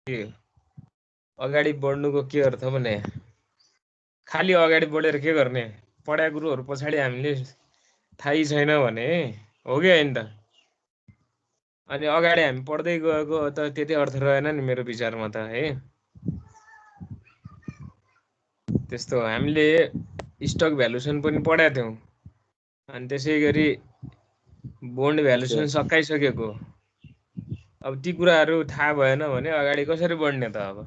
अगाडि बढ्नुको के अर्थ भने खाली अगाडि बढेर के गर्ने पढाएको कुरोहरू पछाडि हामीले थाहै छैन भने हो कि होइन त अनि अगाडि हामी पढ्दै गएको त त्यति अर्थ रहेन नि मेरो विचारमा त है त्यस्तो हामीले स्टक भ्यालुएसन पनि पढाएको थियौँ अनि त्यसै गरी बोन्ड भ्यालुएसन सकाइसकेको अब ती कुराहरू थाहा भएन भने अगाडि कसरी बढ्ने त अब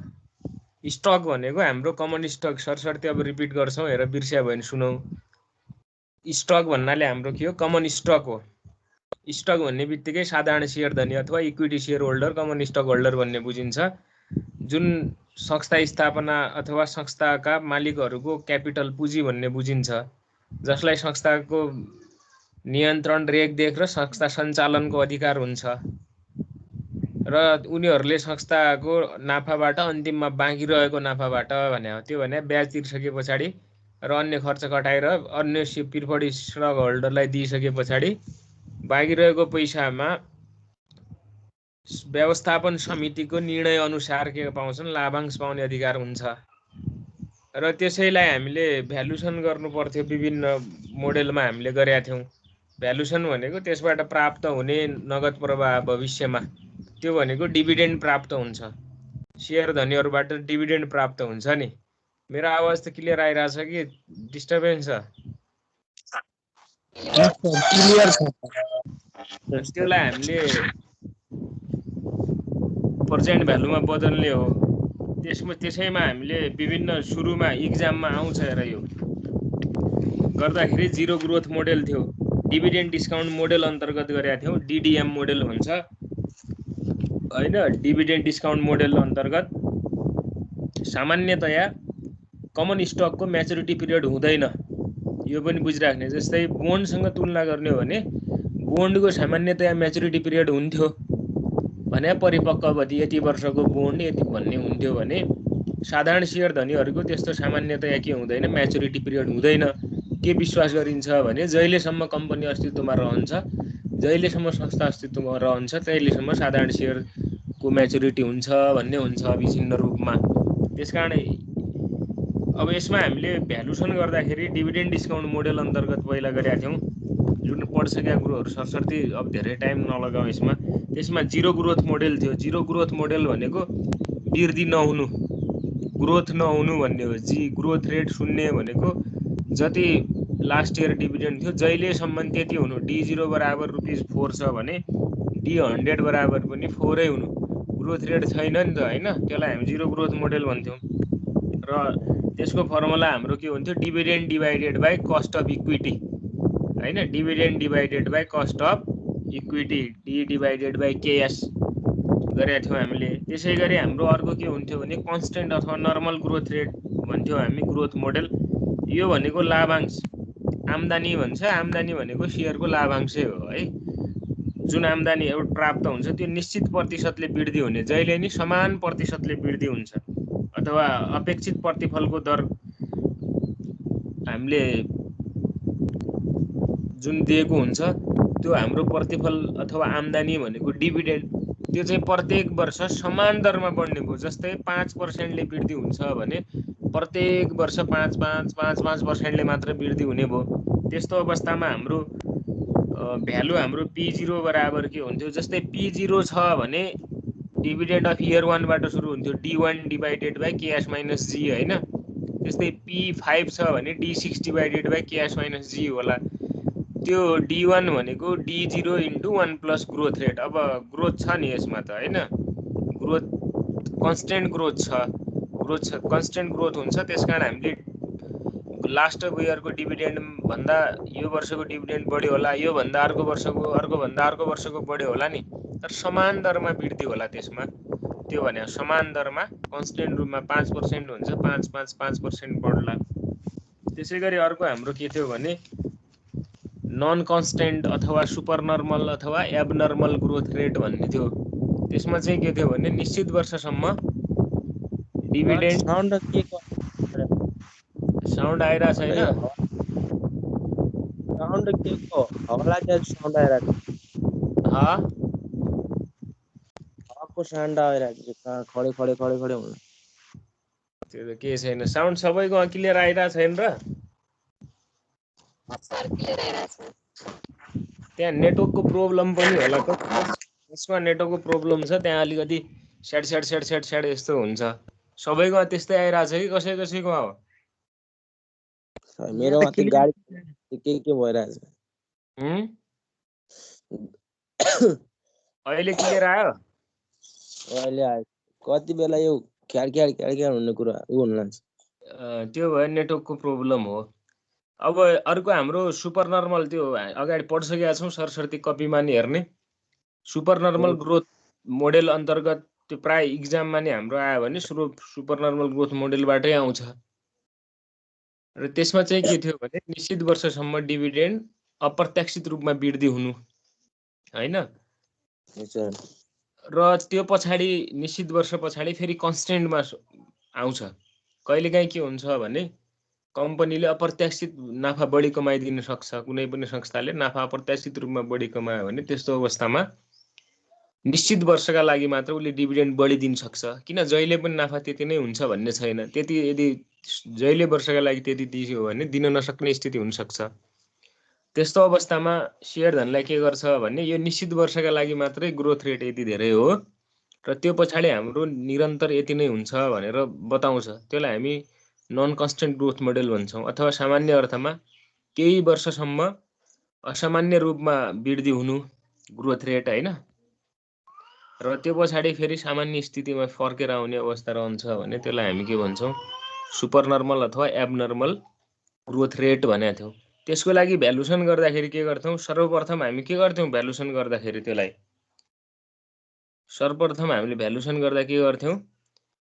स्टक भनेको हाम्रो कमन स्टक सरसर्ती अब रिपिट गर्छौँ हेर बिर्स्या भयो भने सुनौ स्टक भन्नाले हाम्रो के हो कमन स्टक हो स्टक भन्ने बित्तिकै साधारण सेयर धनी अथवा equity share holder common stock holder भन्ने बुझिन्छ जुन संस्था स्थापना अथवा संस्थाका मालिकहरूको क्यापिटल पुँजी भन्ने बुझिन्छ जसलाई संस्थाको नियन्त्रण रेखदेख र संस्था सञ्चालनको अधिकार हुन्छ र उनीहरूले संस्थाको नाफाबाट अन्तिममा बाँकी रहेको नाफाबाट भने हो त्यो भने ब्याज तिर्सके पछाडि र अन्य खर्च घटाएर अन्य पिरफडी स्टक होल्डरलाई दिइसके पछाडि बाँकी रहेको पैसामा व्यवस्थापन समितिको निर्णय अनुसार के पाउँछन् लाभांश पाउने अधिकार हुन्छ र त्यसैलाई हामीले भ्यालुएसन गर्नु पर्थ्यो विभिन्न मोडेलमा हामीले गरेका थियौँ भ्यालुएसन भनेको त्यसबाट प्राप्त हुने नगद प्रवाह भविष्यमा त्यो भनेको डिभिडेन्ड प्राप्त हुन्छ शेयर धनीहरूबाट डिभिडेन्ड प्राप्त हुन्छ नि मेरो आवाज त क्लियर आइरहेछ कि डिस्टर्बेन्स छ क्लियर छ त्यसलाई हामीले पर्सेन्ट भ्यालुमा बदल्ने हो त्यसैमा हामीले विभिन्न सुरुमा इक्जाममा आउँछ हेर यो गर्दाखेरि जिरो ग्रोथ मोडेल थियो डिभिडेन्ड डिस्काउन्ट मोडेल अन्तर्गत गरेका थियौँ डिडिएम मोडेल भन्छ हैन डिभिडेन्ड डिस्काउन्ट मोडेल अन्तर्गत सामान्यतया कमन स्टकको म्याच्युरिटी पिरियड हुँदैन यो पनि बुझिराख्ने जस्तै बोन्डसँग तुलना गर्ने हो भने बोन्डको सामान्यतया म्याच्युरिटी पिरियड हुन्थ्यो भने परिपक्व अवधि यति वर्षको बोन्ड यति भन्ने हुन्थ्यो भने साधारण शेयर धनीहरूको त्यस्तो सामान्यतया के हुँदैन म्याच्युरिटी पिरियड हुँदैन के विश्वास गरिन्छ भने जहिलेसम्म कम्पनी अस्तित्वमा रहन्छ जहिलेसम्म संस्था अस्तित्वमा रहन्छ तहिलेसम्म साधारण शेयरको म्याच्युरिटी हुन्छ भन्ने हुन्छ विभिन्न रूपमा त्यसकारण अब यसमा हामीले भ्यालुएसन गर्दाखेरि डिभिडेन्ड डिस्काउन्ट मोडेल अन्तर्गत पहिला गरेका थियौँ जुन पढिसकेका कुरोहरू सरसर्ती अब धेरै टाइम नलगाउँ यसमा त्यसमा जिरो ग्रोथ मोडेल थियो जिरो ग्रोथ मोडेल भनेको वृद्धि नहुनु ग्रोथ नहुनु भन्ने हो ग्रोथ रेट शून्य भनेको जति लास्ट इयर डिभिडेन्ड थियो जहिलेसम्म त्यति हुनु D0 बराबर ₹4 छ भने D100 बराबर पनि 4 नै हुनु ग्रोथ रेट छैन नि त हैन त्यसलाई हामी जिरो ग्रोथ मोडेल भन्थ्यौँ र त्यसको फर्मुला हाम्रो के हुन्थ्यो dividend divided by cost of equity हैन dividend divided by cost of equity D divided by KS गरेका थियौँ हामीले त्यसै गरी हाम्रो अर्को के हुन्थ्यो भने कन्स्टेन्ट अथवा नर्मल ग्रोथ रेट भन्थ्यौँ हामी ग्रोथ मोडेल यो भनेको लाभांश आम्दानी भन्छ आम्दानी भनेको शेयरको लाभांशै हो है जुन आम्दानी एउटा प्राप्त हुन्छ त्यो निश्चित प्रतिशतले वृद्धि हुने जहिले नि समान प्रतिशतले वृद्धि हुन्छ अथवा अपेक्षित प्रतिफलको दर हामीले जुन दिएको हुन्छ त्यो हाम्रो प्रतिफल अथवा आम्दानी भनेको डिभिडेन्ड त्यो चाहिँ प्रत्येक वर्ष समान दरमा बढ्ने भयो जस्तै 5% ले वृद्धि हुन्छ भने प्रत्येक वर्ष 5% मात्र वृद्धि हुने भयो त्यस्तो अवस्थामा हाम्रो भ्यालु हाम्रो P0 बराबर के हुन्थ्यो जस्तै P0 छ भने डिभिडेन्ड अफ इयर 1 बाट सुरु हुन्थ्यो D1 divided by KS minus G हैन त्यस्तै P5 छ भने D6 divided by KS minus G होला त्यो D1 भनेको D0 * 1 प्लस ग्रोथ रेट अब ग्रोथ छ नि यसमा त हैन ग्रोथ कन्स्टेन्ट ग्रोथ छ कन्स्टेन्ट ग्रोथ हुन्छ त्यसकारण हामीले लास्ट अफ इयरको डिभिडेन्ड भन्दा यो वर्षको डिभिडेन्ड बढी होला यो भन्दा अर्को वर्षको बढी होला नि तर समान दरमा वृद्धि होला त्यसमा त्यो भने समान दरमा कन्स्टेन्ट रूपमा 5% हुन्छ 5% बढ्ला त्यसै गरी अर्को हाम्रो के थियो भने नन कन्स्टेन्ट अथवा सुपर नर्मल अथवा एबनर्मल ग्रोथ रेट भन्ने थियो त्यसमा चाहिँ के थियो भने निश्चित वर्षसम्म डिभिडेन्ड साउन्ड आइरा छैन साउन्ड के को हवाला के साउन्ड आइरा हा को साउन्ड आइरहेको छ कहाँ खडे खडे खडे खडे हुनु त्यो त के छैन साउन्ड सबैको क्लियर आइरा छैन र त्यहाँ नेटवर्कको प्रब्लम पनि होला त्यसमा नेटवर्कको प्रब्लम छ त्यहाँ अलिकति sad sad sad sad sad यस्तो हुन्छ सबैको त्यस्तै आइरहेछ कि कसै कसैको हो मेरोमा त्यो गाडी के भइरहेछ अहिले क्लियर आयो अहिले आयो कति बेला यो ख्याड ख्याड ख्याड ख्याड हुने कुरा उ हुन लाग्छ त्यो भयो नेटवर्कको प्रब्लम हो अब अर्को हाम्रो सुपर नर्मल त्यो अगाडि पढिसकेका छौँ सरस्वती कपीमा नि हेर्ने सुपर नर्मल ग्रोथ मोडेल अन्तर्गत त्यो प्राय इक्जाममा नि हाम्रो आयो भने सुपर नर्मल ग्रोथ मोडेलबाटै आउँछ र त्यसमा चाहिँ के थियो भने निश्चित वर्षसम्म डिभिडेन्ड अप्रत्याशित रूपमा वृद्धि हुनु हैन र त्यो पछाडि निश्चित वर्ष पछाडि फेरि कन्स्टेन्टमा आउँछ कहिलेकाहीँ के हुन्छ भने कम्पनीले अप्रत्याशित नाफा बढी कमाइदिन सक्छ कुनै पनि संस्थाले नाफा अप्रत्याशित रूपमा बढी कमायो भने त्यस्तो अवस्थामा निश्चित वर्षका लागि मात्र उसले डिभिडेन्ड बढी दिन सक्छ किन जहिले पनि नाफा त्यति नै हुन्छ भन्ने छैन त्यति यदि जहिले वर्षका लागि त्यति दियो भने दिन नसक्ने स्थिति हुन सक्छ त्यस्तो अवस्थामा शेयर धनलाई के गर्छ भने यो निश्चित वर्षका लागि मात्रै ग्रोथ रेट यति धेरै हो र त्यो पछाडि हाम्रो निरन्तर यति नै हुन्छ भनेर बताउँछ त्यसलाई हामी नन कन्स्टेन्ट ग्रोथ मोडेल भन्छौँ अथवा सामान्य अर्थमा केही वर्षसम्म असामान्य रूपमा वृद्धि हुनु ग्रोथ रेट हैन र त्यो पछाडि फेरि सामान्य स्थितिमा फर्केर आउने अवस्था रहन्छ भने त्यसलाई हामी के भन्छौँ सुपर नर्मल अथवा एबनर्मल ग्रोथ रेट भनेको थियौँ त्यसको लागि भ्यालुसन गर्दाखेरि के गर्थ्यौँ सर्वप्रथम हामी के गर्थ्यौँ भ्यालुसन गर्दाखेरि त्यसलाई सर्वप्रथम हामीले भ्यालुसन गर्दा के गर्थ्यौँ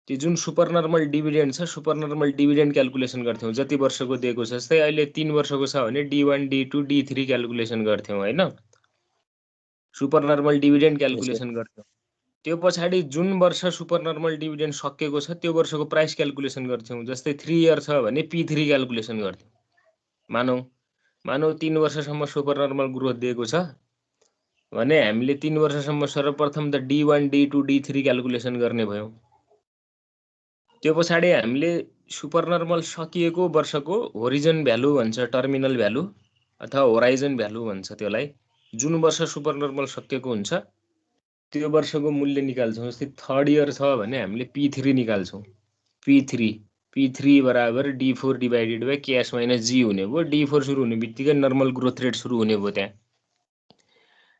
त्यो जुन सुपर नर्मल डिभिडेन्ड छ सुपर नर्मल डिभिडेन्ड क्याल्कुलेसन गर्थ्यौँ जति वर्षको दिएको छ जस्तै अहिले 3 वर्षको छ भने D1 D2 D3 क्याल्कुलेसन गर्थ्यौँ हैन सुपर नर्मल डिभिडेन्ड क्याल्कुलेसन गर्थ्यौँ त्यो पछाडि जुन वर्ष सुपर नर्मल डिभिडेन्ड सकेको छ त्यो वर्षको प्राइस क्याल्कुलेसन गर्थ्यौँ जस्तै 3 इयर छ भने P3 क्याल्कुलेसन गर्थ्यौँ मानौ 3 वर्षसम्म सुपर नर्मल ग्रोथ दिएको छ भने हामीले 3 वर्षसम्म सर्वप्रथम त D1 D2 D3 क्याल्कुलेसन गर्ने भयौँ त्यो पछाडि हामीले सुपर नर्मल सकिएको वर्षको होरिजन भ्यालु भन्छ टर्मिनल भ्यालु अथवा होराइजन भ्यालु भन्छ त्यसलाई जुन वर्ष सुपर नर्मल सकिएको हुन्छ त्यो वर्षको मूल्य निकाल्छौँ जस्तै थर्ड इयर छ भने हामीले P3 निकाल्छौँ P3 बराबर D4 divided by KS minus G हुने भयो D4 सुरु हुने बित्तिकै नर्मल ग्रोथ रेट सुरु हुने भयो त्यहाँ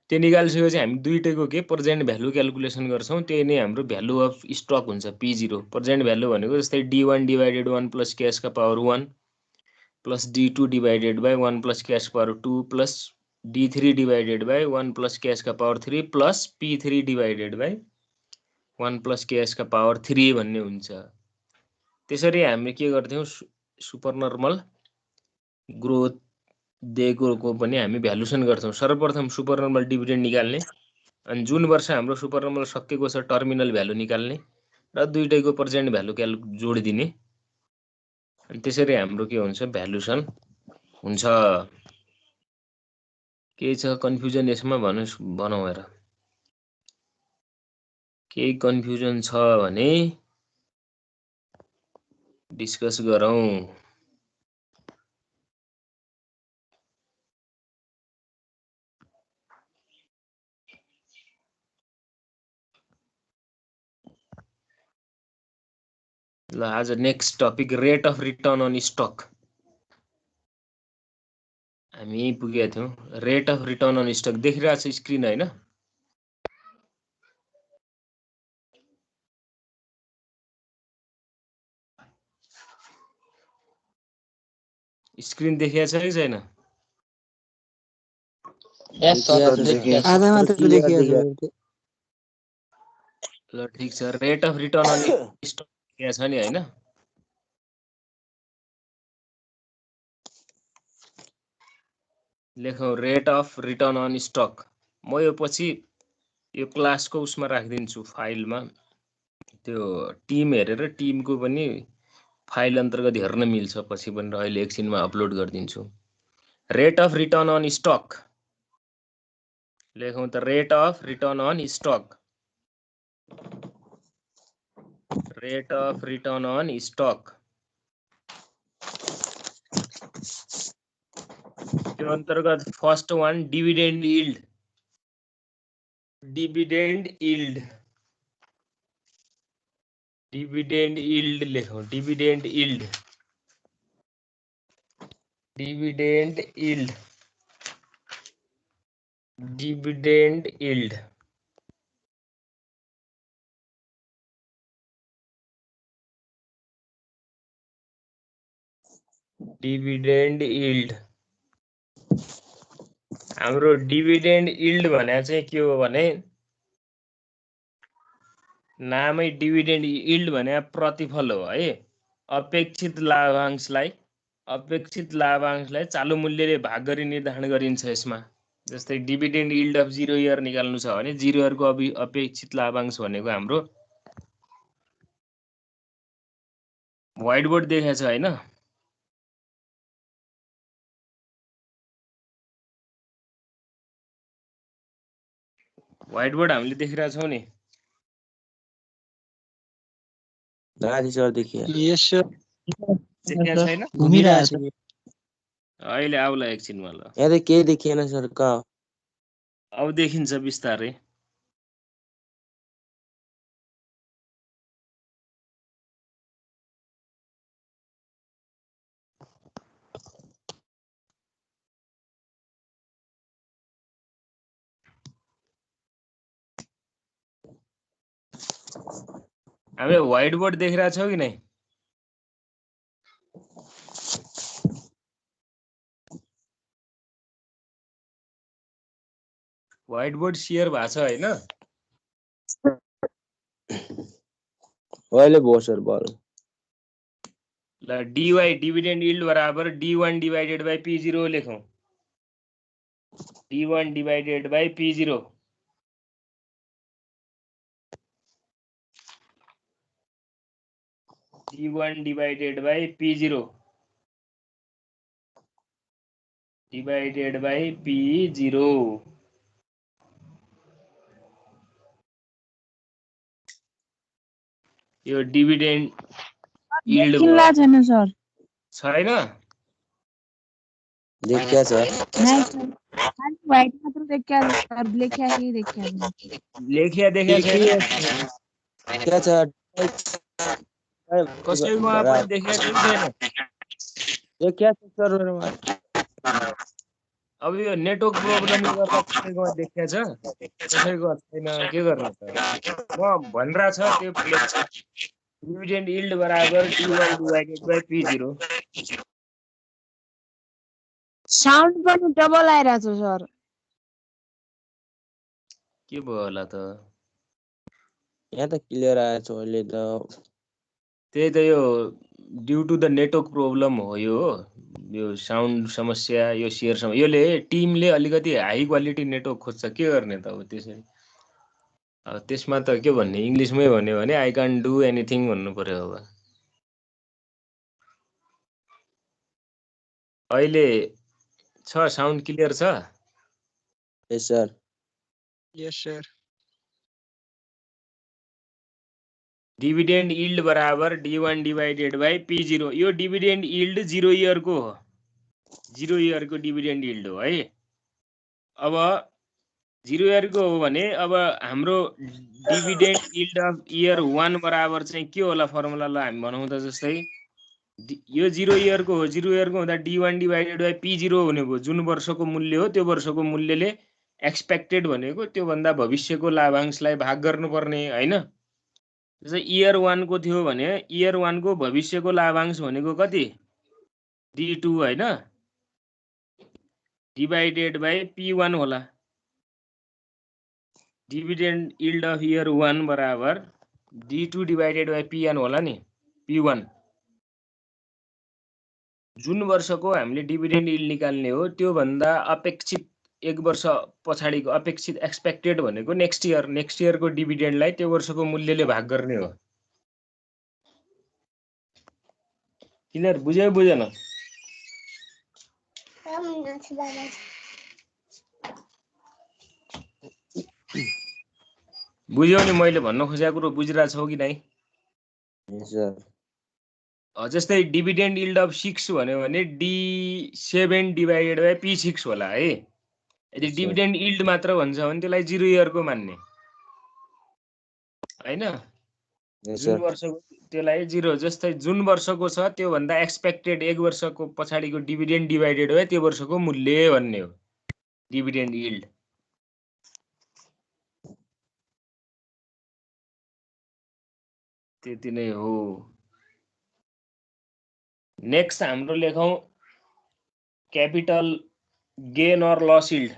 त्यो निकालिसकेपछि हामी दुईटैको के प्रेजेन्ट भ्यालु क्याल्कुलेसन गर्छौँ त्यही नै हाम्रो भ्यालु अफ स्टक हुन्छ P0 प्रेजेन्ट भ्यालु भनेको जस्तै D1 डिभाइडेड 1 प्लस क्यासका power 1 plus D2 divided by 1 plus KS power 2 plus D3 divided by 1 plus क्यासका power 3 plus P3 divided by 1 plus क्यासका पावर 3 भन्ने हुन्छ त्यसरी हामी के गर्थ्यौँ सुपर नर्मल ग्रोथ दिएको पनि हामी भ्यालुसन गर्छौँ सर्वप्रथम सुपर नर्मल डिभिडेन्ड निकाल्ने अनि जुन वर्ष हाम्रो सुपर नर्मल सकेको छ टर्मिनल भ्यालु निकाल्ने र दुईटैको प्रेजेन्ट भ्यालु जोडिदिने अनि त्यसरी हाम्रो के हुन्छ भ्यालुसन हुन्छ के छ कन्फ्युजन यसमा भनौँ हेर केही कन्फ्युजन छ भने डिस्कस गरौँ ल आज next topic rate of return on stock हामी पुगेका थियौँ rate of return on stock देखिरहेको छ स्क्रिन हैन स्क्रिन देखिएको छ कि छैन आधा मात्र देखिएको छ ल ठीक छ rate of return on stock देखिएको छ नि हैन लेखौँ rate of return on stock म यो पछि यो क्लासको उसमा राखिदिन्छु फाइलमा त्यो टिम हेरेर टिमको पनि फाइल अन्तर्गत हेर्न मिल्छ पछि पनि अहिले एकछिनमा अपलोड गरिदिन्छु rate of return on stock लेखौँ त rate of return on stock rate of return on stock त्यो अन्तर्गत फर्स्ट वान डिभिडेन्ड यील्ड लेखौं डिभिडेन्ड यील्ड हाम्रो डिभिडेन्ड यील्ड भने चाहिँ के हो भने नामै डिभिडेन्ड यील्ड भने प्रतिफल हो है अपेक्षित लाभांशलाई चालु मूल्यले भाग गरी निर्धारण गरिन्छ यसमा जस्तै डिभिडेन्ड यील्ड अफ 0 इयर निकाल्नु छ भने 0 इयरको अपेक्षित लाभांश भनेको हाम्रो व्हाइट बोर्ड देखाएको छ हैन व्हाइट बोर्ड हामीले देखिरा छौं नि दादी सर देखिए यस सर देखिया छैन घुमिरहेछ अहिले आउला एकछिनमा ल यहाँ त केही देखिएन सर कहाँ अब देखिन्छ बिस्तारै हामी व्हाइट बोर्ड देखिरा छौ कि नै व्हाइट बोर्ड शेयर भएको छ हैन अहिले भयो सर बल ल dy डिभिडेन्ड यील्ड बराबर d1 डिवाइडेड बाइ p0 लेखौं d1 divided by p0 d1 divided by p0 divided by p0 यो डिभिडेन्ड यील्ड देखिला छैन सर छैन देखिया सर नहीं सर खाली व्हाइट मात्र देखिया सर लेखिया ही देखिया लेखिया देखिया छैन क्या सर कसैकोमा पनि देखिया छैन देखिया सर मेरोमा अब यो नेटवर्क प्रोब्लमले गर्दा कसैकोमा देखिया छ कसैको छैन के गर्ने त म भनिरा छ त्यो डिभिडेन्ड यील्ड बराबर d1 divided by p0 sound पनि डबल आइरा छ सर के भयो होला त यहाँ त क्लियर आएछ अहिले त त्यही त यो due to the network problem हो यो साउन्ड समस्या यो शेयर समस्या योले टिमले अलिकति हाई क्वालिटी नेटवर्क खोज्छ के गर्ने त अब त्यसै अब त्यसमा त के भन्ने इंग्लिशमै भन्यो भने आई कान्ट डु एनीथिङ भन्नु पर्यो अब अहिले छ साउन्ड क्लियर छ यस सर यस सर डिभिडेन्ड यील्ड बराबर d1 डिवाइडेड बाइ p0 यो डिभिडेन्ड यील्ड 0 इयर को हो 0 इयर को डिभिडेन्ड यील्ड हो है अब 0 इयर को हो भने अब हाम्रो डिभिडेन्ड यील्ड अफ इयर 1 बराबर चाहिँ के होला फर्मुला ल हामी बनाउँदा जस्तै यो 0 इयर को हो 0 इयर को हुँदा d1 डिवाइडेड बाइ p0 हुने भयो जुन वर्षको मूल्य हो त्यो वर्षको मूल्यले एक्सपेक्टेड भनेको त्यो भन्दा भविष्यको लाभांशलाई भाग गर्नुपर्ने हैन जस्तै इयर 1 को थियो भने इयर 1 को भविष्यको लाभांश भनेको कति d2 हैन डिवाइडेड बाइ p1 होला डिभिडेन्ड यील्ड अफ इयर 1 बराबर d2 डिवाइडेड बाइ p1 होला नि p1 जुन वर्षको हामीले डिभिडेन्ड यील्ड निकाल्ने हो त्यो भन्दा अपेक्षित एक वर्ष पछाडीको अपेक्षित एक्सपेक्टेड भनेको नेक्स्ट इयर को डिभिडेन्डलाई त्यो वर्षको मूल्यले भाग गर्ने हो क्लियर बुझ्यो बुझेन बुझ्यौ नि मैले भन्न खोजेको कुरो बुझिरा छौ कि नै Yes, sir. जस्तै डिभिडेन्ड यिल्ड अफ 6 भन्यो भने D7 डिभाइडेड बाइ P6 होला है। यदि Yes, sir. डिभिडेन्ड यिल्ड मात्र भन्छ भने त्यसलाई 0 इयरको मान्ने हैन। Yes, जुन sir. वर्षको त्यसलाई 0, जस्तै जुन वर्षको छ त्यो भन्दा एक्सपेक्टेड एक वर्षको पछाडिको डिभिडेन्ड डिभाइडेड बाइ त्यो वर्षको मूल्य भन्ने हो डिभिडेन्ड यिल्ड। त्यति नै हो। नेक्स्ट हाम्रो लेखौं capital gain or loss yield.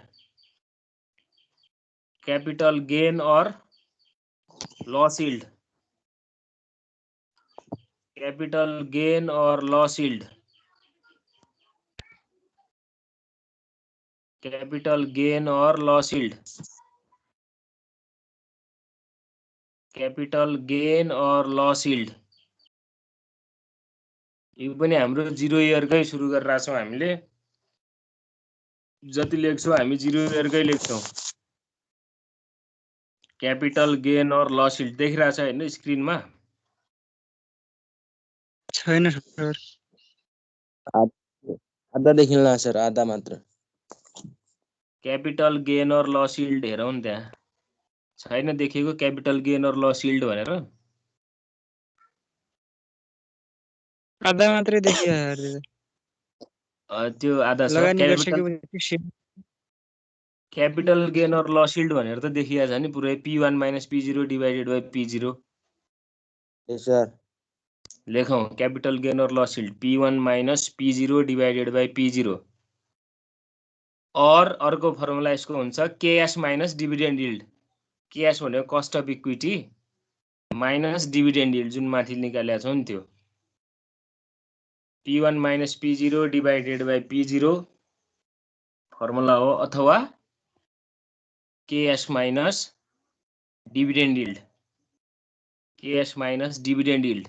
Capital gain or loss yield. Capital gain और लॉस यील्ड। कैपिटल गेन और लॉस यील्ड। कैपिटल गेन और लॉस यील्ड। यो पनि हाम्रो 0 इयरकै सुरु गरिरहेको छौं हामीले। जति लेख्छौं हामी 0 इयरकै लेख्छौं। कैपिटल गेन और लॉस यील्ड देखिरहेको छ हैन स्क्रिनमा? छैन सर। आधा देखिन्छ सर, आधा मात्र। कैपिटल गेन और लॉस यील्ड हेरौँ नि त्यहाँ। छैन देखेको कैपिटल गेन और लॉस यील्ड भनेर? आधा मात्रै देखियो सर। त्यो आधा छ। लगानी गरिसकेपछि कैपिटल गेन और लॉस यील्ड भनेर त देखिया छ नि पुरै P1 minus P0 divided by P0। Yes, sir. लेखौं कैपिटल गेन और loss yield P1 minus P0 divided by P0। और अर्को फर्मुला यसको हुन्छ KS minus dividend yield. KS भनेको cost of equity minus dividend yield जुन माथि निकालेका छौं नि त्यो। P1 minus P0 divided by P0 formula हो, अथवा KS minus dividend yield. KS minus dividend yield.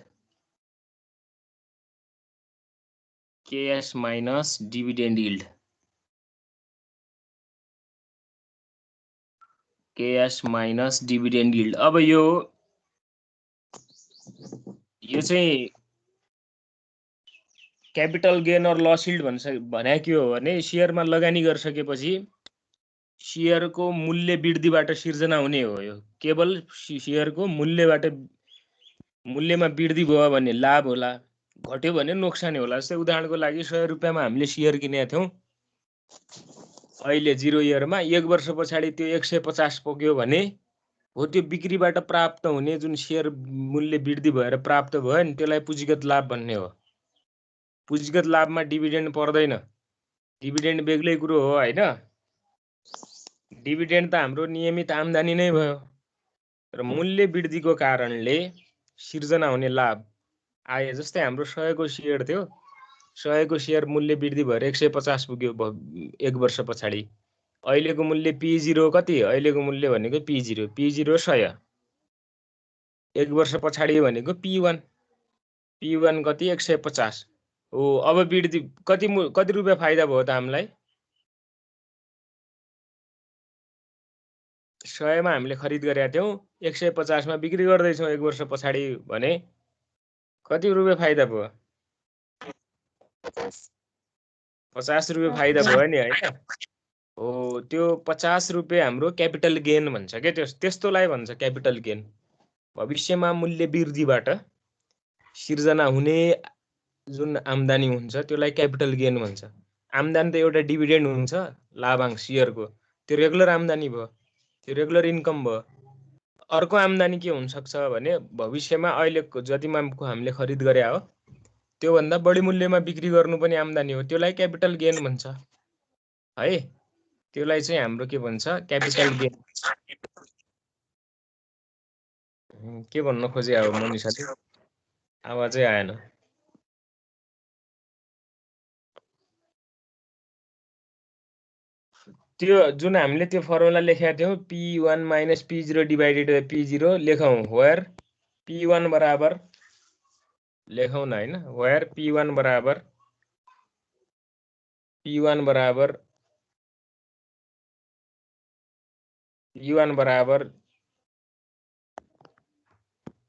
KS minus dividend yield. KS minus dividend yield. अब यो चाहिँ कैपिटल गेन और लस यील्ड भने के हो भने शेयरमा लगानी गरिसकेपछि शेयरको मूल्य वृद्धिबाट सिर्जना हुने हो। यो केवल शेयरको मूल्यमा वृद्धि भयो भने लाभ होला, घट्यो भने नोक्सानी होला। जस्तै उदाहरणको लागि 100 रुपैयाँमा हामीले शेयर किनेका थियौं, अहिले 0 इयरमा 1 वर्ष पछाडि त्यो 150 पुग्यो भने हो त्यो बिक्रीबाट प्राप्त हुने जुन शेयर मूल्य वृद्धि भएर प्राप्त भयो नि त्यसलाई पुँजीगत लाभ भन्ने हो। पुँजीगत लाभमा डिभिडेन्ड पर्दैन। डिभिडेन्ड बेग्लै कुरो हो हैन। डिभिडेन्ड त हाम्रो नियमित आम्दानी नै भयो, र मूल्य वृद्धिको कारणले सिर्जना हुने लाभ आए। जस्तै हाम्रो 100 को शेयर थियो, 100 को शेयर मूल्य वृद्धि भएर 150 पुग्यो 1 वर्ष पछाडि। अहिलेको मूल्य P0 कति? अहिलेको मूल्य भनेको P0 100। 1 वर्ष पछाडि भनेको P1 कति? 150 हो। अब वृद्धि कति रुपैयाँ फाइदा भयो त हामीलाई? 100 मा हामीले खरिद गरेका थियौं, 150 मा बिक्री गर्दैछौं 1 वर्ष पछाडि भने कति रुपैयाँ फाइदा भयो? 50 रुपैयाँ फाइदा भयो नि हैन? हो, त्यो 50 रुपैयाँ हाम्रो क्यापिटल गेन भन्छ के। त्यस्तोलाई भन्छ क्यापिटल गेन। भविष्यमा मूल्य वृद्धिबाट सिर्जना हुने जुन आम्दानी हुन्छ त्यसलाई क्यापिटल गेन भन्छ। आम्दानी त एउटा डिभिडेन्ड हुन्छ, लाभांश शेयरको, त्यो रेगुलर आम्दानी भयो, त्यो रेगुलर इन्कम भयो। अर्को आम्दानी के हुन सक्छ भने भविष्यमा अहिलेको जतिमा हामीले खरिद गरे हो त्यो भन्दा बढी मूल्यमा बिक्री गर्नु पनि आम्दानी हो, त्यसलाई क्यापिटल गेन भन्छ है। त्यसलाई चाहिँ हाम्रो के भन्छ? Capital gain. के भन्न खोजे अब मनिषाले? आवाजै आएन। त्यो जुन हामीले त्यो फर्मुला लेखेका थियौं P1 minus P0 divided by P0 लेखौं, वेयर P1 बराबर लेखौं न हैन, वेयर P1 बराबर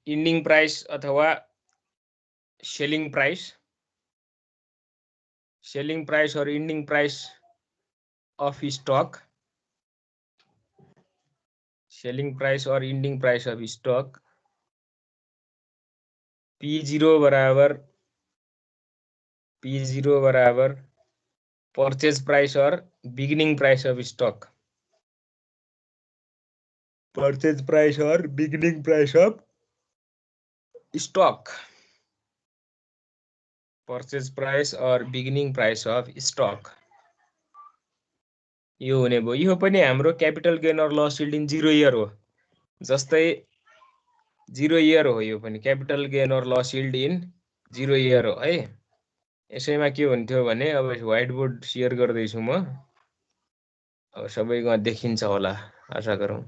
इन्डिङ प्राइस अथवा selling price or ending price of stock, selling price or ending price of stock, P0 बराबर purchase price or beginning price of stock, purchase price or beginning price of stock, purchase price or beginning price of stock. यो हुने भयो। यो पनि हाम्रो capital gain और loss yield in 0 year हो, जस्तै 0 इयर हो। यो पनि क्यापिटल गेन और लस यील्ड इन 0 इयर हो है। यसैमा के हुन्थ्यो भने अब व्हाइट बोर्ड शेयर गर्दैछु म, अब सबैको देखिन्छ होला आशा गरौँ।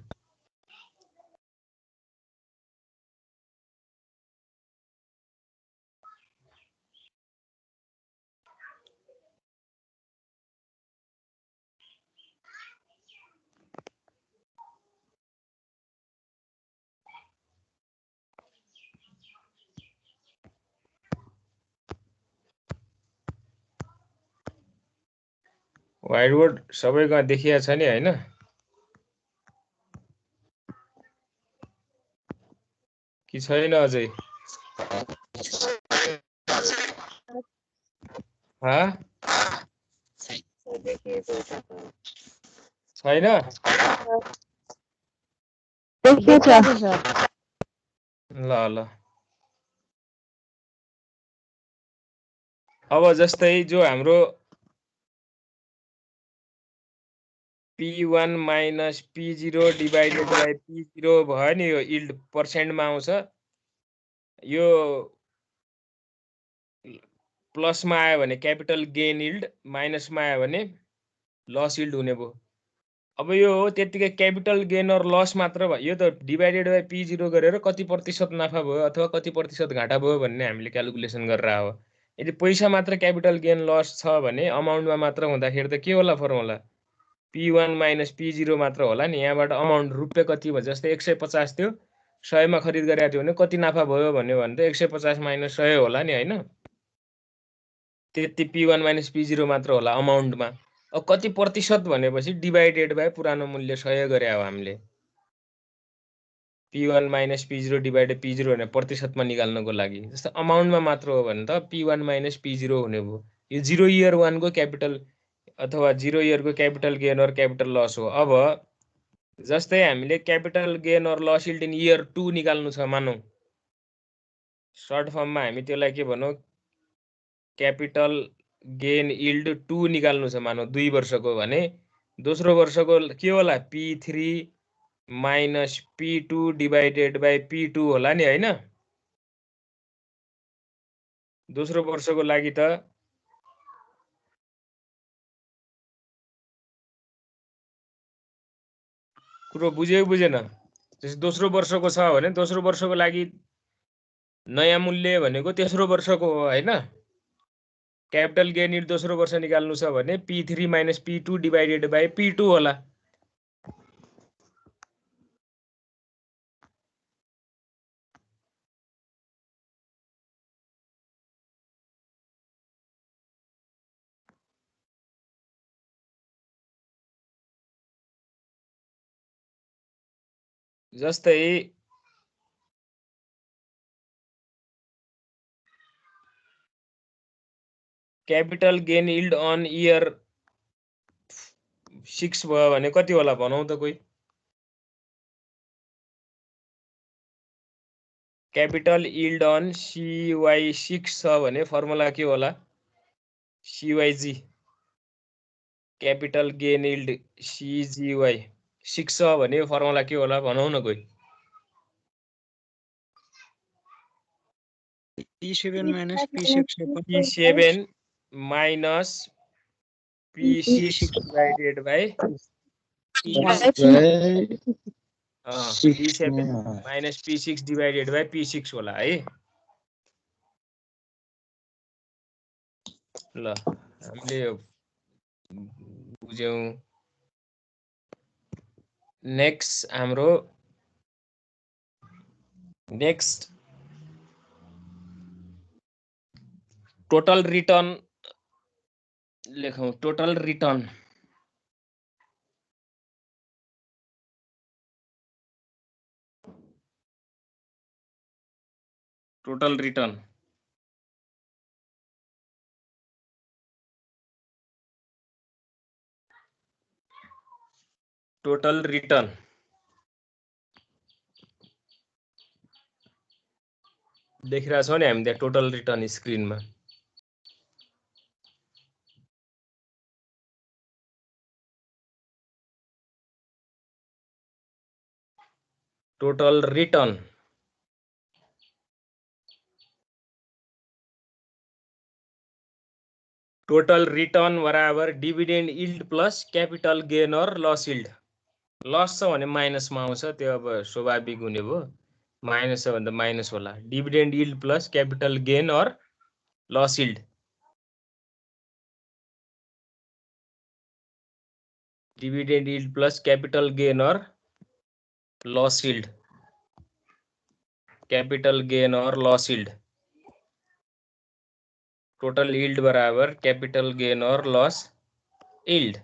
व्हाइट बोर्ड सबैको देखिया छ नि हैन? कि छैन अझै? हाँ? छैन? ल ल। अब जस्तै जो हाम्रो P1 minus P0 divided by P0 भयो नि, यो यील्ड पर्सेन्टमा आउँछ। यो प्लसमा आयो भने क्यापिटल गेन यील्ड, माइनसमा आयो भने लस यील्ड हुने भयो। अब यो त्यतिकै क्यापिटल गेन और लस मात्र भयो, यो त डिभाइडेड बाइ P0 गरेर कति प्रतिशत नाफा भयो अथवा कति प्रतिशत घाटा भयो भन्ने हामीले क्याल्कुलेसन गरेर हो। यदि पैसा मात्र क्यापिटल गेन लस छ भने अमाउन्टमा मात्र हुँदाखेरि त के होला फर्मुला? P1 माइनस P0 मात्र होला नि। यहाँबाट अमाउन्ट रुपियाँ कति भयो, जस्तै 150 थियो, 100 मा खरिद गरेको थियो भने कति नाफा भयो भन्यो भने त 150 माइनस 100 होला नि हैन? त्यति P1 माइनस P0 मात्र होला अमाउन्टमा। अब कति प्रतिशत भनेपछि डिभाइडेड बाइ पुरानो मूल्य 100 गरे हो हामीले। P1 minus P0 divided P0 भने प्रतिशतमा निकाल्नको लागि। जस्तो अमाउन्टमा मात्र हो भने त P1 माइनस P0 हुने भयो। यो 0 इयर 1 को क्यापिटल अथवा 0 इयर को क्यापिटल गेन और क्यापिटल लस हो। अब जस्तै हामीले क्यापिटल गेन और लस यील्ड इन इयर 2 निकाल्नु छ मानौ, सर्ट फर्ममा हामी त्यसलाई के भनौं, क्यापिटल गेन यील्ड 2 निकाल्नु छ मानौ 2 वर्षको भने, दोस्रो वर्षको के होला? P3 minus P2 divided by P2 होला नि हैन? दोस्रो वर्षको लागि त कुरो बुझ्यो बुझेन? जस्तो दोस्रो वर्षको छ भने दोस्रो वर्षको लागि नयाँ मूल्य भनेको तेस्रो वर्षको हो हैन? क्यापिटल गेन यील्ड दोस्रो वर्ष निकाल्नु छ भने P3 minus P2 divided by P2 होला। जस्तै capital gain yield on year 6 भयो भने कति होला भनौं त कोही? क्यापिटल यील्ड अन CY6 छ भने फर्मुला के होला? CYG, capital gain yield CGY 6 छ भने फर्मुला के होला भनौं न कोही? P7 minus P6 P7 minus P6 divided by P7 minus P6 divided by P6 होला है। ल हामीले बुझ्यौं। नेक्स्ट हाम्रो टोटल रिटर्न लेखौं total return total return total return देखिरहेको छौं नि हामी त्यहाँ टोटल रिटर्न स्क्रिनमा टोटल रिटर्न टोटल रिटर्न बराबर dividend yield plus capital gain और लस यील्ड लस छ भने माइनसमा आउँछ त्यो अब स्वाभाविक हुने भयो माइनस छ भने त माइनस होला dividend yield plus capital gain और loss yield dividend yield plus capital gain और लॉस यील्ड कैपिटल गेन और लॉस यील्ड टोटल यील्ड बराबर कैपिटल गेन और लॉस यील्ड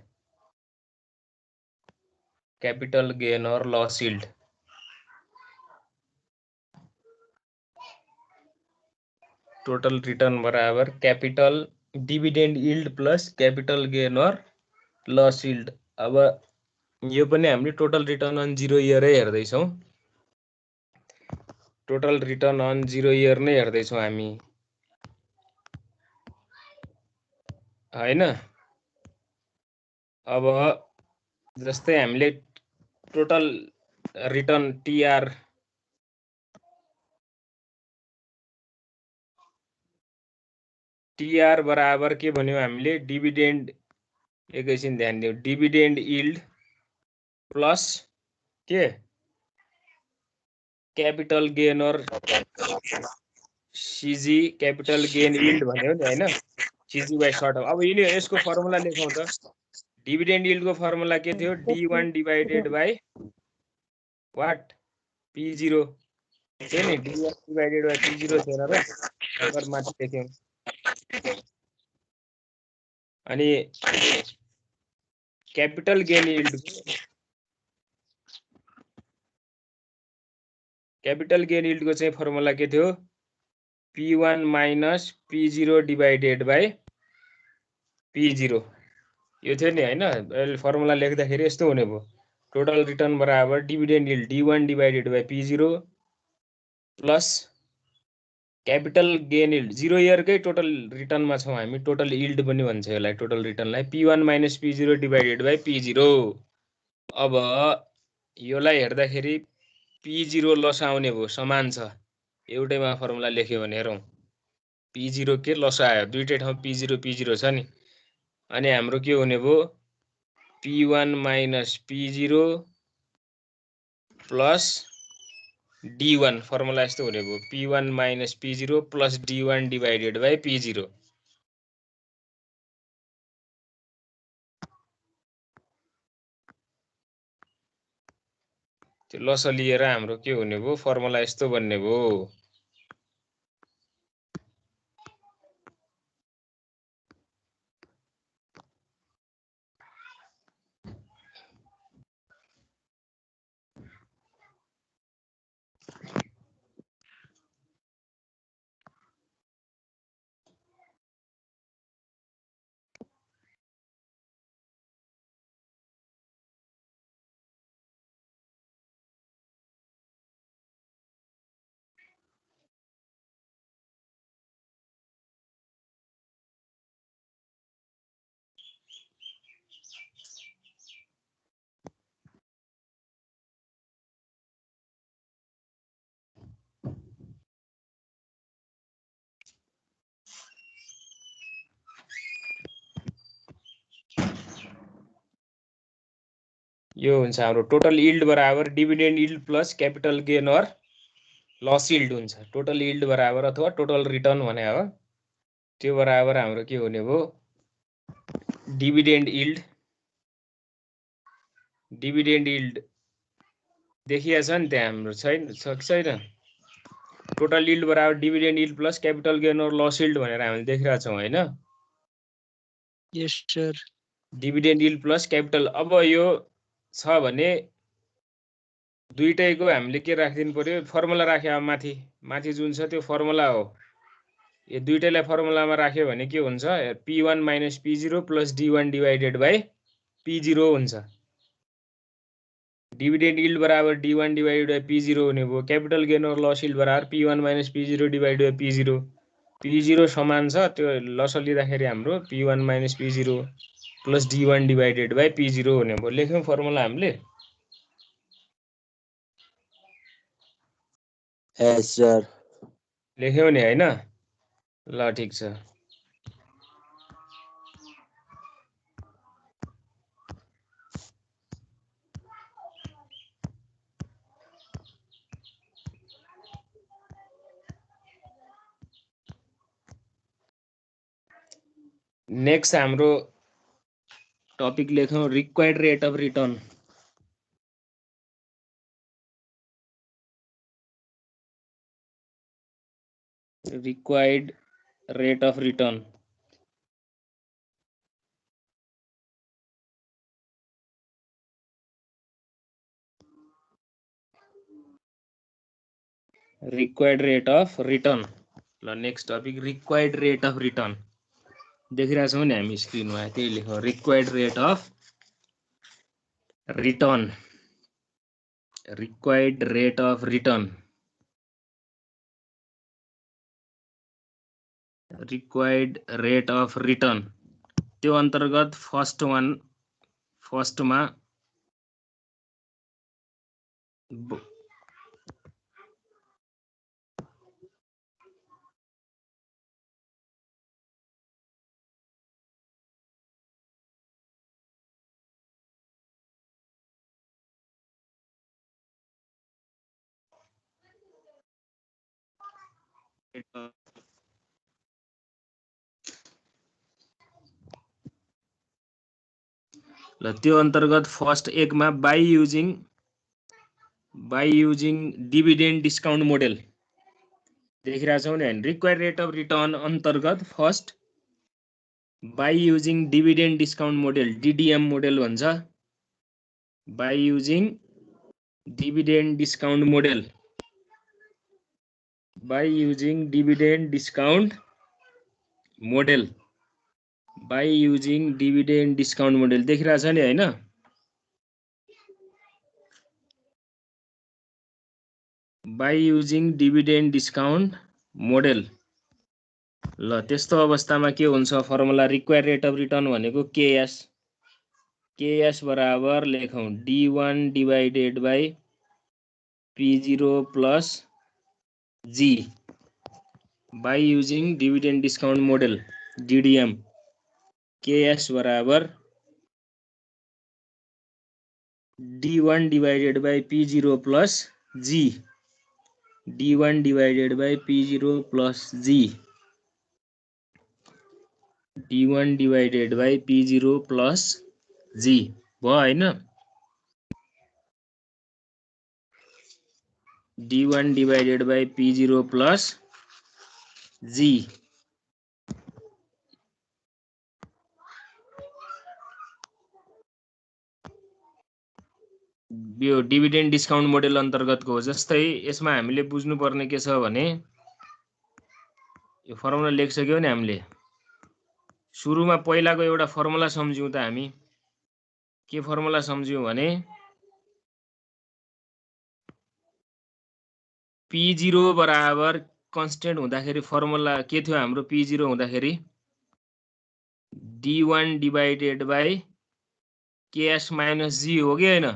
कैपिटल गेन और लॉस यील्ड टोटल रिटर्न बराबर capital dividend yield plus capital gain और loss yield अब यो पनि हामीले टोटल रिटर्न अन 0 इयर हेर्दै छौं टोटल रिटर्न अन 0 इयर नै हेर्दै छौं हामी हैन अब जस्तै हामीले टोटल रिटर्न टीआर बराबर के भन्यो हामीले डिविडेन्ड एकैछिन ध्यान दियौ डिविडेन्ड यील्ड प्लस के कैपिटल गेन और सीजी कैपिटल गेन यील्ड भन्यो नि हैन सीजी बाइ सर्ट अब यसको फर्मुला लेखौं त डिविडेन्ड यील्ड को फर्मुला के थियो D1 divided by what P0 थियो नि D1 डिवाइडेड बाइ P0 थिएन र अगर माथि लेख्यौं अनि कैपिटल गेन यील्ड को चाहिँ फर्मुला के थियो P1 minus P0 divided by P0 यो थियो नि हैन फर्मुला लेख्दाखेरि यस्तो हुने भयो टोटल रिटर्न बराबर dividend yield D1 divided by P0 plus capital gain yield 0 year कै टोटल रिटर्न मा छौं हामी टोटल यील्ड पनि भन्छ यसलाई टोटल रिटर्न लाई P1 minus P0 divided by P0 अब योलाई हेर्दाखेरि P0 लस आउने भयो समान छ एउटैमा फर्मुला लेख्यो भने हेरौं P0 के लस आयो दुईटै ठाउँ P0 छ नि अनि हाम्रो के हुने भयो P1 minus P0 plus D1 formula यस्तो हुने भयो P1 minus P0 plus D1 divided by P0 त्यो लस लिएर हाम्रो के हुने भयो फर्मुला यस्तो बन्ने भयो यो हुन्छ हाम्रो टोटल यील्ड बराबर dividend yield plus capital gain और लस यील्ड हुन्छ टोटल यील्ड बराबर अथवा टोटल रिटर्न भने हो त्यो बराबर हाम्रो के हुने भयो डिविडेन्ड यील्ड देखिया छ नि त्यहाँ हाम्रो छैन टोटल यील्ड बराबर dividend yield plus capital gain और लस यील्ड भनेर हामीले देखिरहेको छौँ हैन Yes, sir. Dividend yield plus capital अब यो छ भने दुईटैको हामीले के राखिदिनु पर्यो फर्मुला राख्यो अब माथि माथि जुन छ त्यो फर्मुला हो यो दुईटैलाई फर्मुलामा राख्यो भने के हुन्छ P1 - P0 plus D1 divided by P0 हुन्छ डिभिडेन्ड यील्ड बराबर D1 डिवाइडेड बाइ P0 हुने भयो क्यापिटल गेन और लस यील्ड बराबर P1 - P0 divided by P0 P0 समान छ त्यो लस लिँदाखेरि हाम्रो P1 - P0 plus D1 divided by P0 हुने भयो लेख्यौँ फर्मुला हामीले Yes, sir. लेख्यौँ नि हैन ल ठीक छ नेक्स्ट हाम्रो टपिक लेखौँ required rate of return required rate of return required rate of return ल next topic required rate of return देखिरहेको छौँ नि हामी स्क्रिनमा त्यही लेखौँ required rate of return required rate of return required rate of return त्यो अन्तर्गत फर्स्टमा ल त्यो अन्तर्गत फर्स्ट एकमा by using dividend discount model देखिरहेको छौँ नि हैन रिक्वायर्ड रेट अफ रिटर्न अन्तर्गत first by using dividend discount model DDM model भन्छ by using dividend discount model by using dividend discount model by using dividend discount model देखिरहेको छ नि हैन by using dividend discount model ल त्यस्तो अवस्थामा के हुन्छ formula required rate of return भनेको KS बराबर लेखौँ D1 divided by P0 plus G by using dividend discount model DDM KS बराबर D1 divided by P0 plus G D1 divided by P0 plus G D1 divided by P0 plus G भयो हैन D1 divided by P0 plus G यो dividend discount model अन्तर्गतको हो जस्तै यसमा हामीले बुझ्नुपर्ने के छ भने यो फर्मुला लेखिसक्यौ नि हामीले सुरुमा पहिलाको एउटा फर्मुला सम्झ्यौं त हामी के फर्मुला सम्झ्यौं भने P0 बराबर कन्स्टेन्ट हुँदाखेरि फर्मुला के थियो हाम्रो P0 हुँदाखेरि D1 divided by KS minus G हो कि हैन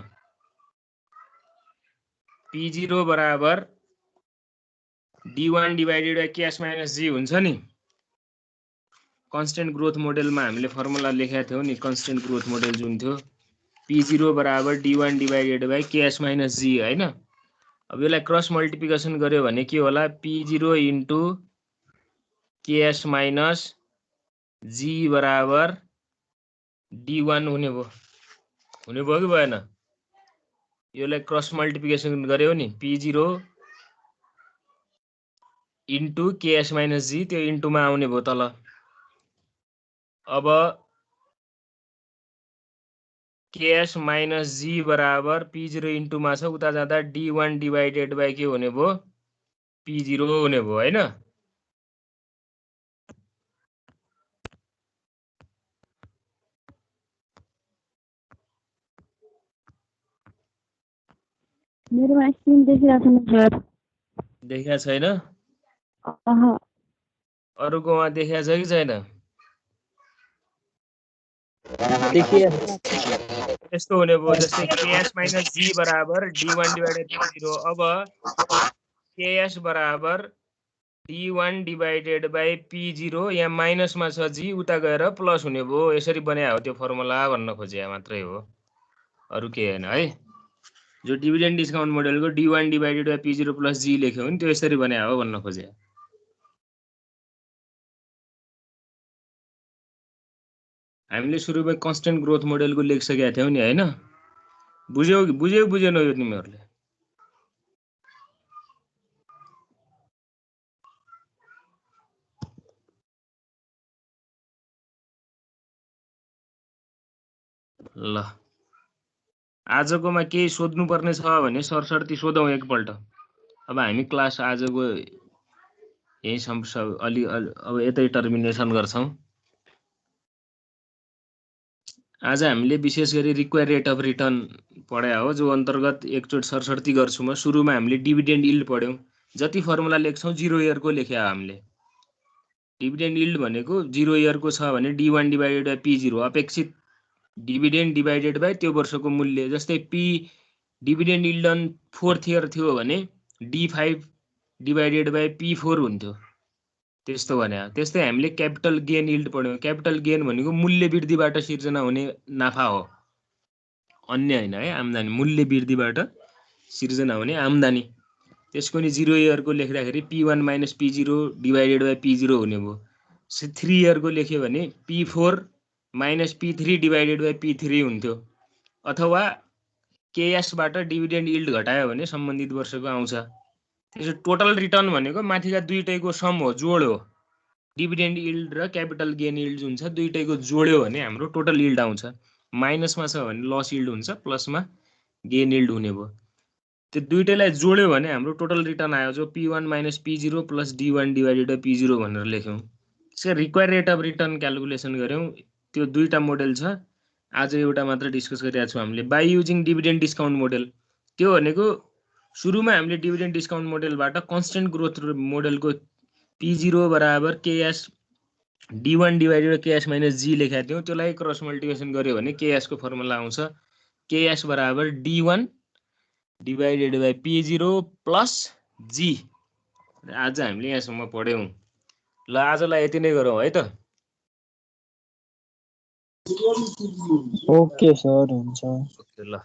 P0 बराबर D1 divided by KS minus G हुन्छ नि कन्स्टेन्ट ग्रोथ मोडेलमा हामीले फर्मुला लेखेका थियौं नि कन्स्टेन्ट ग्रोथ मोडेल जुन थियो P0 बराबर D1 divided by KS minus G हैन अब यसलाई क्रस मल्टिप्लिकेसन गर्यो भने के होला P0 into KS minus G बराबर D1 हुने भयो कि भएन यसलाई क्रस मल्टिप्लिकेसन गर्यो नि P0 इन्टु केएस माइनस जी, त्यो इन्टुमा आउने भयो तल। अब केएस माइनस जी बराबर P0 इन्टुमा छ, उता जाँदा D1 डिभाइडेड बाई के हुने भयो P0 हुने भयो हैन। मेरोमा स्क्रिन देखिरहेको छैन सर। देखिया छैन? अह अरूकोमा देखिया छ कि छैन? देखिए यस्तो हुने भयो जस्तै केएस माइनस जी बराबर D1 डिभाइडेड P0। अब केएस बराबर D1 डिभाइडेड बाई P0, यहाँ माइनसमा छ जी, उता गएर प्लस हुने भयो। यसरी बनाए हो त्यो फर्मुला भन्न खोजे मात्रै हो, अरू के हैन है। जो डिभिडेन्ड डिस्काउन्ट मोडेलको D1 divided by P0 plus G लेख्यो भने त्यो यसरी बनाए हो भन्न खोजे। हामीले सुरुमा कन्स्टेन्ट ग्रोथ मोडेलको लेखिसकेका थियौँ नि हैन। बुझ्यो बुझेन यो तिमीहरूले? ल आजकोमा केही सोध्नुपर्ने छ भने सरसर्ती सोधौँ एकपल्ट। अब हामी क्लास आजको यही अब यतै टर्मिनेसन गर्छौँ। आज हामीले विशेष गरी रिक्वायर रेट अफ रिटर्न पढाया हो, जो अन्तर्गत एकचोटि सरसर्ती गर्छु म। सुरुमा हामीले डिभिडेन्ड यिल्ड पढ्यौँ। जति फर्मुला लेख्छौँ 0 इयरको लेख्या हामीले। डिभिडेन्ड यिल्ड भनेको 0 इयरको छ भने D1 डिभाइडेड बाई P0, अपेक्षित डिभिडेन्ड डिभाइडेड बाई त्यो वर्षको मूल्य। जस्तै dividend yield on 4th year थियो भने D5 डिभाइडेड बाई P4 हुन्थ्यो, त्यस्तो भने। त्यस्तै हामीले क्यापिटल गेन यिल्ड पढ्यौँ। क्यापिटल गेन भनेको मूल्य वृद्धिबाट सिर्जना हुने नाफा हो, अन्य हैन है, आम्दानी। मूल्य वृद्धिबाट सिर्जना हुने आम्दानी। त्यसको नि 0 इयरको लेख्दाखेरि P1 minus P0 divided by P0 हुने भयो। 3 इयरको लेख्यो भने P4 minus P3 divided by P3 हुन्थ्यो। अथवा केएसबाट डिभिडेन्ड यिल्ड घटायो भने सम्बन्धित वर्षको आउँछ। त्यसो टोटल रिटर्न भनेको माथिका दुईटैको सम हो, जोड हो। डिभिडेन्ड यिल्ड र क्यापिटल गेन यिल्ड जुन छ दुईटैको जोड्यो भने हाम्रो टोटल यिल्ड आउँछ। माइनसमा छ भने लस यिल्ड हुन्छ, प्लसमा गेन यिल्ड हुने भयो। त्यो दुईटैलाई जोड्यो भने हाम्रो टोटल रिटर्न आयो, जो P1 minus P0 plus D1 divided by P0 भनेर लेख्यौँ। त्यसै require rate of return calculation गऱ्यौँ। त्यो दुईटा मोडेल छ, आज एउटा मात्र डिस्कस गरिरहेको छौँ हामीले। By using dividend discount model, त्यो भनेको सुरुमा हामीले डिभिडेन्ड डिस्काउन्ट मोडेलबाट कन्स्टेन्ट ग्रोथ मोडेलको P0 बराबर KS D1 divided by KS minus G लेखेका थियौँ। त्यसलाई क्रस मल्टिप्लिकेसन गऱ्यो भने केएसको फर्मुला आउँछ, केएस बराबर D1 divided by P0 plus जी। आज हामीले यहाँसम्म पढ्यौँ। ल आजलाई यति नै गरौँ है त। ओके सर, हुन्छ। ओके ल।